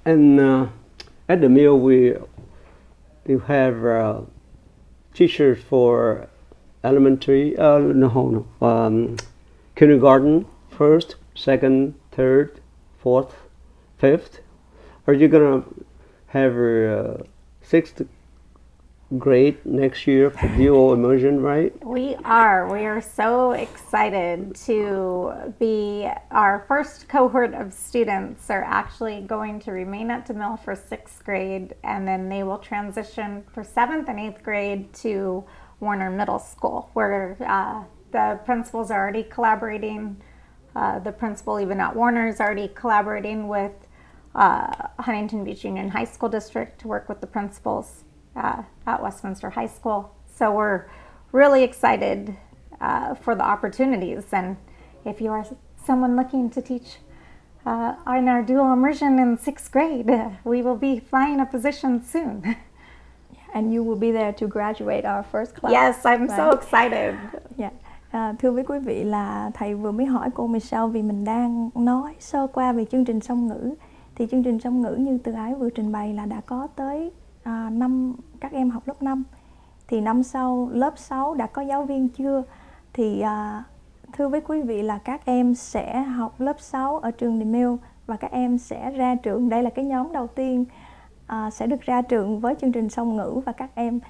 And at the mill, we have teachers for elementary, kindergarten, first, second, third, fourth, fifth. Are you gonna have sixth grade next year for dual immersion, right? We are so excited to be, our first cohort of students are actually going to remain at DeMille for 6th grade, and then they will transition for 7th and 8th grade to Warner Middle School, where the principals are already collaborating. The principal even at Warner is already collaborating with Huntington Beach Union High School District to work with the principals at Westminster High School. So we're really excited for the opportunities. And if you are someone looking to teach in our dual immersion in 6th grade, we will be flying a position soon. And you will be there to graduate our first class. Yes, I'm so excited. Yeah. Thưa với quý vị là thầy vừa mới hỏi cô Michelle vì mình đang nói sơ qua về chương trình song ngữ. Thì chương trình song ngữ như Từ Ái vừa trình bày là đã có tới các em học lớp 5. Thì năm sau lớp 6 đã có giáo viên chưa? Thì thưa với quý vị là các em sẽ học lớp 6 ở trường DeMille và các em sẽ ra trường. Đây là cái nhóm đầu tiên sẽ được ra trường với chương trình song ngữ, và các em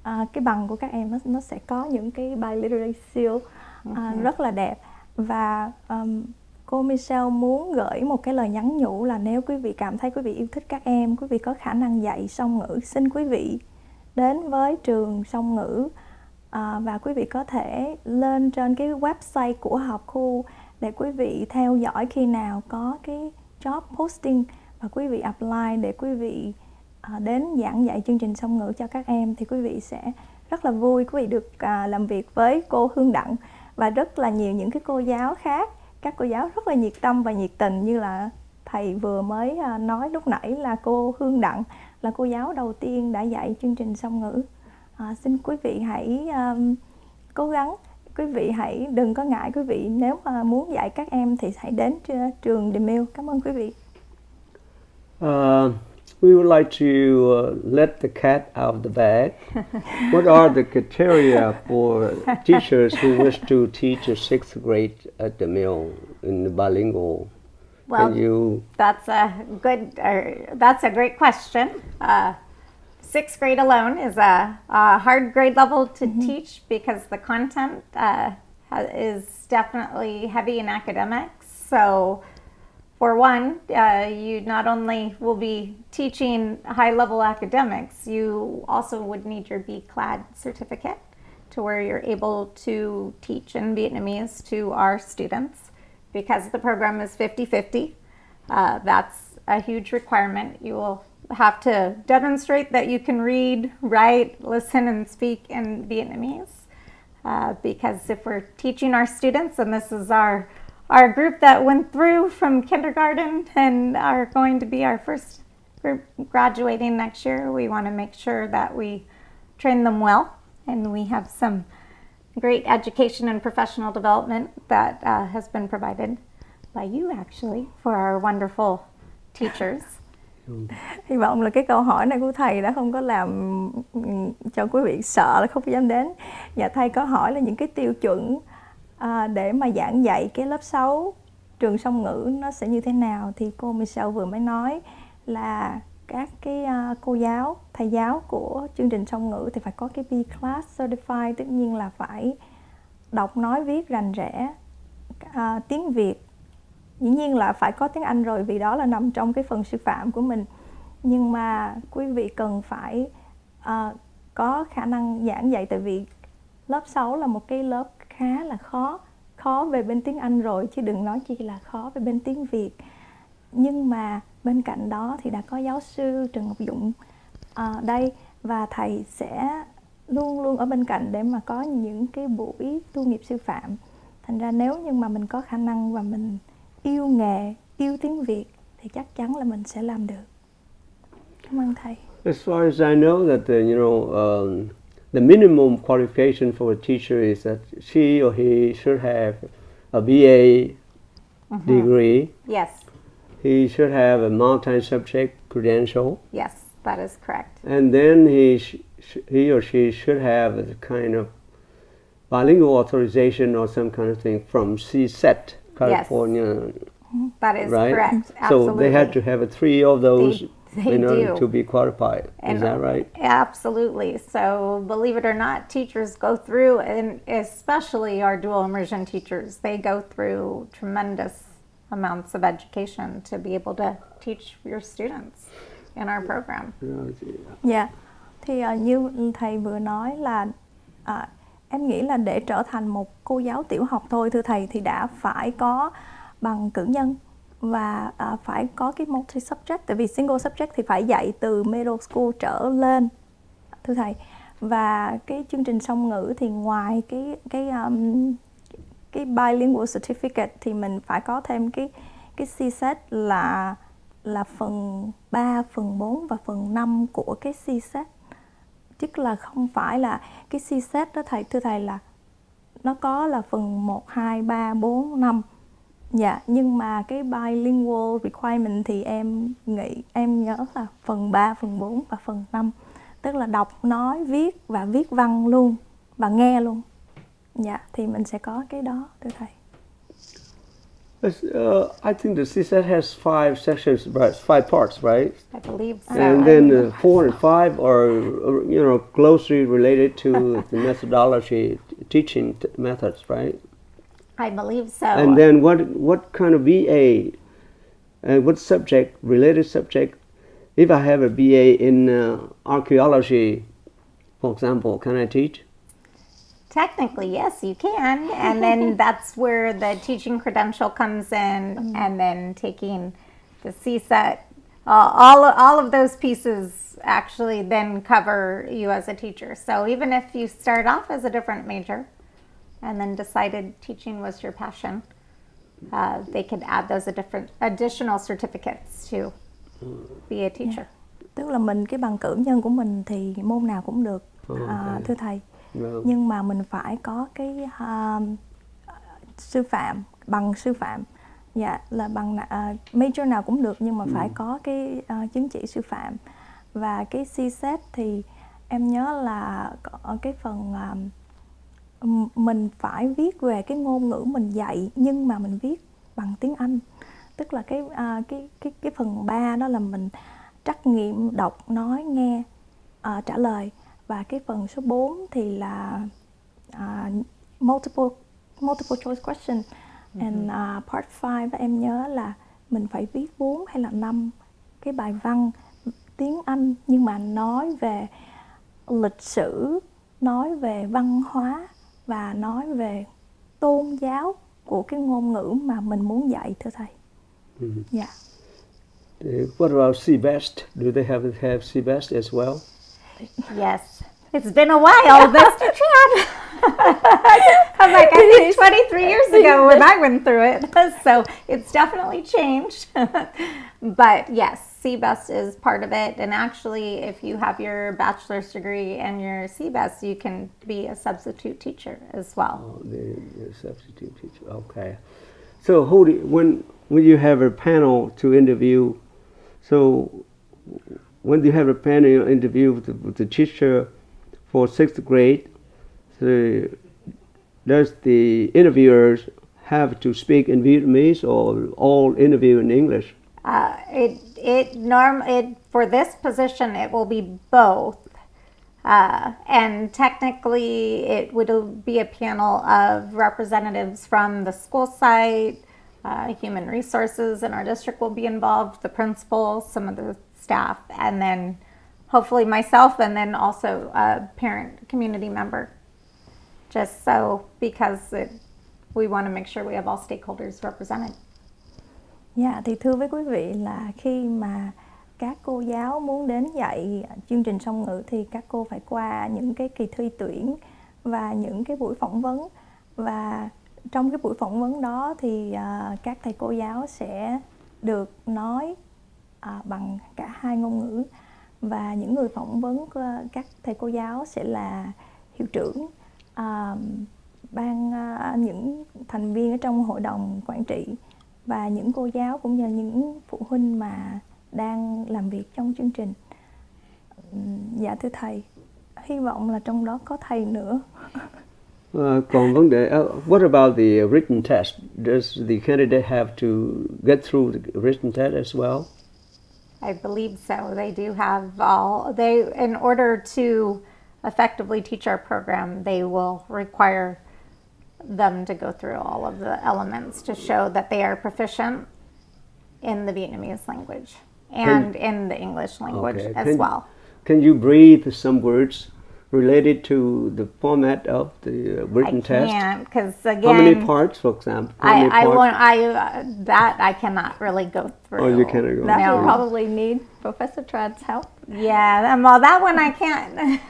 cái bằng của các em nó sẽ có những cái bilateral seal rất là đẹp. Và cô Michelle muốn gửi một cái lời nhắn nhủ là nếu quý vị cảm thấy quý vị yêu thích các em, quý vị có khả năng dạy song ngữ, xin quý vị đến với trường song ngữ, và quý vị có thể lên trên cái website của học khu để quý vị theo dõi khi nào có cái job posting và quý vị apply để quý vị đến giảng dạy chương trình song ngữ cho các em. Thì quý vị sẽ rất là vui quý vị được làm việc với cô Hương Đặng và rất là nhiều những cái cô giáo khác. Các cô giáo rất là nhiệt tâm và nhiệt tình, như là thầy vừa mới nói lúc nãy là cô Hương Đặng là cô giáo đầu tiên đã dạy chương trình song ngữ. Xin quý vị hãy cố gắng, quý vị hãy đừng có ngại, quý vị nếu mà muốn dạy các em thì hãy đến trường DeMille. Cảm ơn quý vị. We would like to let the cat out of the bag. What are the criteria for teachers who wish to teach a 6th grade at the mill in bilingual? Well, that's a great question. 6th grade alone is a hard grade level to teach because the content is definitely heavy in academics. So for one, you not only will be teaching high-level academics, you also would need your B-CLAD certificate to where you're able to teach in Vietnamese to our students. Because the program is 50-50, that's a huge requirement. You will have to demonstrate that you can read, write, listen, and speak in Vietnamese. Because if we're teaching our students, and this is our group that went through from kindergarten and are going to be our first group graduating next year, we want to make sure that we train them well, and we have some great education and professional development that has been provided by you actually for our wonderful teachers. Hy vọng là cái câu hỏi này của thầy đã không có làm cho quý vị sợ là không dám đến. Và thầy có hỏi là những cái tiêu chuẩn để mà giảng dạy cái lớp 6 trường song ngữ nó sẽ như thế nào. Thì cô Michelle vừa mới nói là các cái cô giáo, thầy giáo của chương trình song ngữ thì phải có cái B-Class Certified, tất nhiên là phải đọc nói viết rành rẽ, tiếng Việt. Dĩ nhiên là phải có tiếng Anh rồi vì đó là nằm trong cái phần sư phạm của mình. Nhưng mà quý vị cần phải có khả năng giảng dạy, tại vì lớp 6 là một cái lớp khá là khó về bên tiếng Anh rồi, chứ đừng nói chi là khó về bên tiếng Việt. Nhưng mà bên cạnh đó thì đã có giáo sư Trần Ngọc Dũng đây, và thầy sẽ luôn luôn ở bên cạnh để mà có những cái buổi tu nghiệp sư phạm. Thành ra nếu như mà mình có khả năng và mình yêu nghề, yêu tiếng Việt thì chắc chắn là mình sẽ làm được. Cảm ơn thầy. As far as I know that the minimum qualification for a teacher is that she or he should have a BA degree. Yes. he should have a multi-subject credential. Yes, that is correct. And then he or she should have a kind of bilingual authorization or some kind of thing from CSET, California. That is right? correct. So Absolutely. they had to have 3 of those They in order do. to be qualified. Is that right? Absolutely. So believe it or not, teachers go through, and especially our dual immersion teachers, they go through tremendous amounts of education to be able to teach your students in our program. Dạ, thì như thầy vừa nói là em nghĩ là để trở thành một cô giáo tiểu học thôi thưa thầy thì đã phải có bằng cử nhân và phải có cái multi-subject, tại vì single subject thì phải dạy từ middle school trở lên thưa thầy. Và cái chương trình song ngữ thì ngoài cái bilingual certificate thì mình phải có thêm cái CSET là phần 3, phần 4 và phần 5 của cái CSET. Tức là không phải là cái CSET đó thưa thầy là nó có là phần 1, 2, 3, 4, 5. Dạ, nhưng mà cái bilingual requirement thì em nhớ là phần 3, phần 4 và phần 5. Tức là đọc, nói, viết và viết văn luôn và nghe luôn. Dạ, thì mình sẽ có cái đó thưa thầy. I think the CSET has 5 sections, right? 5 parts, right? I believe so. And then 4 and 5 are, closely related to the methodology, teaching methods, right? I believe so. And then what kind of BA, what subject, related subject? If I have a BA in archaeology, for example, can I teach? Technically, yes, you can. And then that's where the teaching credential comes in, and then taking the CSET. All of those pieces actually then cover you as a teacher. So even if you start off as a different major and then decided teaching was your passion, they could add those additional certificates to be a teacher. Tức là cái bằng cử nhân của mình thì môn nào cũng được, thưa thầy. Nhưng mà mình phải có cái bằng sư phạm. Dạ, là bằng major nào cũng được nhưng mà phải có cái chứng chỉ sư phạm. Và cái CSET thì em nhớ là ở cái phần mình phải viết về cái ngôn ngữ mình dạy nhưng mà mình viết bằng tiếng Anh. Tức là cái phần 3 đó là mình trắc nghiệm đọc, nói, nghe, trả lời. Và cái phần số 4 thì là multiple choice question. And part 5 em nhớ là mình phải viết 4 hay là 5 cái bài văn tiếng Anh nhưng mà nói về lịch sử, nói về văn hóa và nói về tôn giáo của cái ngôn ngữ mà mình muốn dạy thưa thầy. Dạ. What about CBEST? Do they have CBEST as well? Yes. It's been a while, Mr. Chad. I'm like, I think 23 years ago when I went through it. So it's definitely changed. But yes, CBEST is part of it. And actually, if you have your bachelor's degree and your CBEST, you can be a substitute teacher as well. Oh, the substitute teacher. Okay. So when you have a panel to interview, so when you have a panel interview with the teacher for 6th grade, so does the interviewers have to speak in Vietnamese or all interview in English? For this position, it will be both. And technically, it would be a panel of representatives from the school site, human resources in our district will be involved, the principal, some of the staff, and then hopefully myself, and then also a parent community member. Just so, because we want to make sure we have all stakeholders represented. Dạ, thì thưa với quý vị là khi mà các cô giáo muốn đến dạy chương trình song ngữ thì các cô phải qua những cái kỳ thi tuyển và những cái buổi phỏng vấn. Và trong cái buổi phỏng vấn đó thì các thầy cô giáo sẽ được nói bằng cả 2 ngôn ngữ. Và những người phỏng vấn các thầy cô giáo sẽ là hiệu trưởng, những thành viên ở trong hội đồng quản trị và những cô giáo cũng như những phụ huynh mà đang làm việc trong chương trình. Dạ thưa thầy, hy vọng là trong đó có thầy nữa. Còn vấn đề, what about the written test? Does the candidate have to get through the written test as well? I believe so. They do have in order to effectively teach our program, they will require them to go through all of the elements to show that they are proficient in the Vietnamese language and in the English language as well. Can you breathe some words related to the format of the written test? I can't, because again, how many parts, for example? That I cannot really go through. Oh, you cannot go. That will probably need Professor Trad's help. Yeah, well, that one I can't.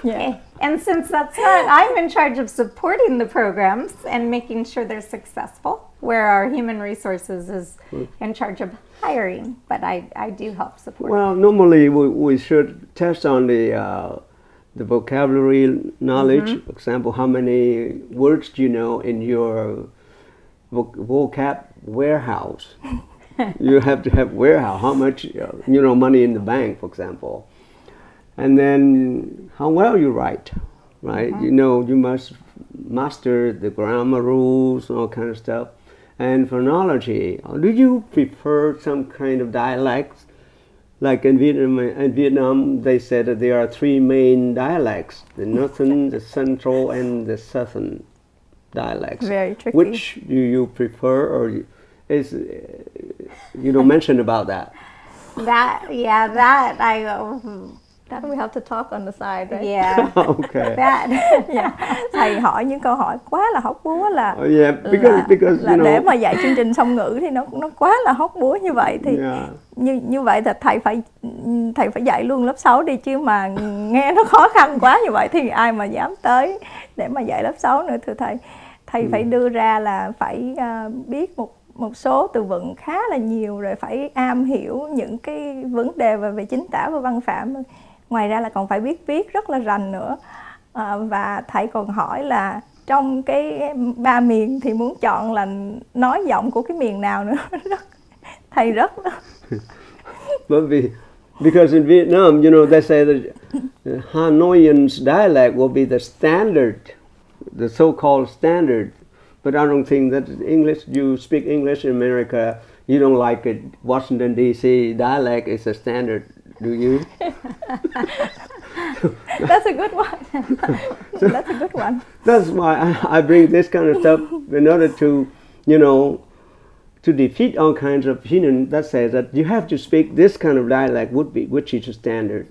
Yeah. And since I'm in charge of supporting the programs and making sure they're successful, where our human resources is in charge of hiring, but I do help support. Well, normally we should test on the vocabulary knowledge. For example, how many words do you know in your vocab warehouse? You have to have warehouse. How much, money in the bank, for example. And then how well you write, right? You must master the grammar rules and all kind of stuff. And phonology, do you prefer some kind of dialects? Like in Vietnam, they said that there are three main dialects: the northern, the central, and the southern dialects. Very tricky. Which do you prefer, or you don't mention about that? That we have to talk on the side, right? Yeah. Okay. Yeah. Thầy hỏi những câu hỏi quá là hóc búa là because để mà dạy chương trình song ngữ thì nó quá là hóc búa như vậy thì như vậy thì thầy phải dạy luôn lớp 6 đi, chứ mà nghe nó khó khăn quá như vậy thì ai mà dám tới để mà dạy lớp 6 nữa thưa thầy. Thầy phải đưa ra là phải biết một số từ vựng khá là nhiều, rồi phải am hiểu những cái vấn đề về chính tả và văn phạm. Ngoài ra là còn phải biết viết rất là rành nữa. Và thầy còn hỏi là trong cái 3 miền thì muốn chọn là nói giọng của cái miền nào nữa. Thầy rất because in Vietnam, they say that Hanoians dialect will be the standard, the so-called standard. But I don't think that English, you speak English in America, you don't like it. Washington, D.C. dialect is a standard, do you? That's a good one. That's a good one. That's why I bring this kind of stuff in order to, to defeat all kinds of opinion that says that you have to speak this kind of dialect, which is a standard.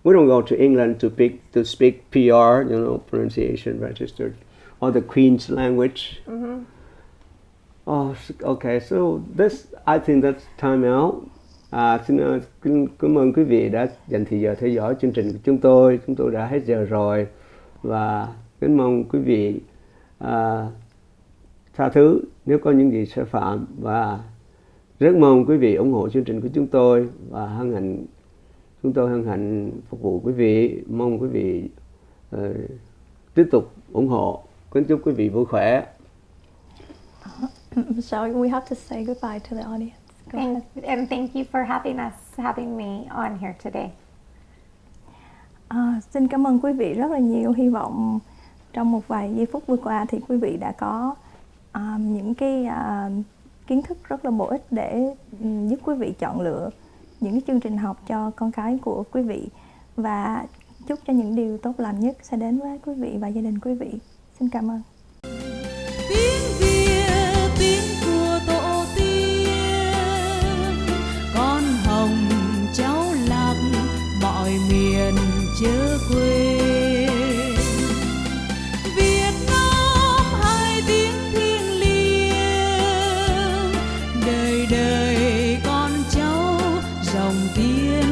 We don't go to England to speak PR, pronunciation registered, or the Queen's language. Mm-hmm. Oh, okay. So I think that's time out. Xin cảm ơn quý vị đã dành thời giờ theo dõi chương trình của chúng tôi. Chúng tôi đã hết giờ rồi và kính mong quý vị tha thứ nếu có những gì sai phạm, và rất mong quý vị ủng hộ chương trình của chúng tôi, và chúng tôi hân hạnh phục vụ quý vị. Mong quý vị tiếp tục ủng hộ. Kính chúc quý vị vui khỏe. So we have to say goodbye to the audience. And thank you for having me on here today. Xin cảm ơn quý vị rất là nhiều. Hy vọng trong một vài giây phút vừa qua thì quý vị đã có những cái kiến thức rất là bổ ích để giúp quý vị chọn lựa những cái chương trình học cho con cái của quý vị, và chúc cho những điều tốt lành nhất sẽ đến với quý vị và gia đình quý vị. Xin cảm ơn. Tiếng Việt, tiếng của tổ tiên, con hồng cháu lạc mọi miền chớ quên. Việt Nam hai tiếng thiêng liêng, đời đời con cháu dòng tiên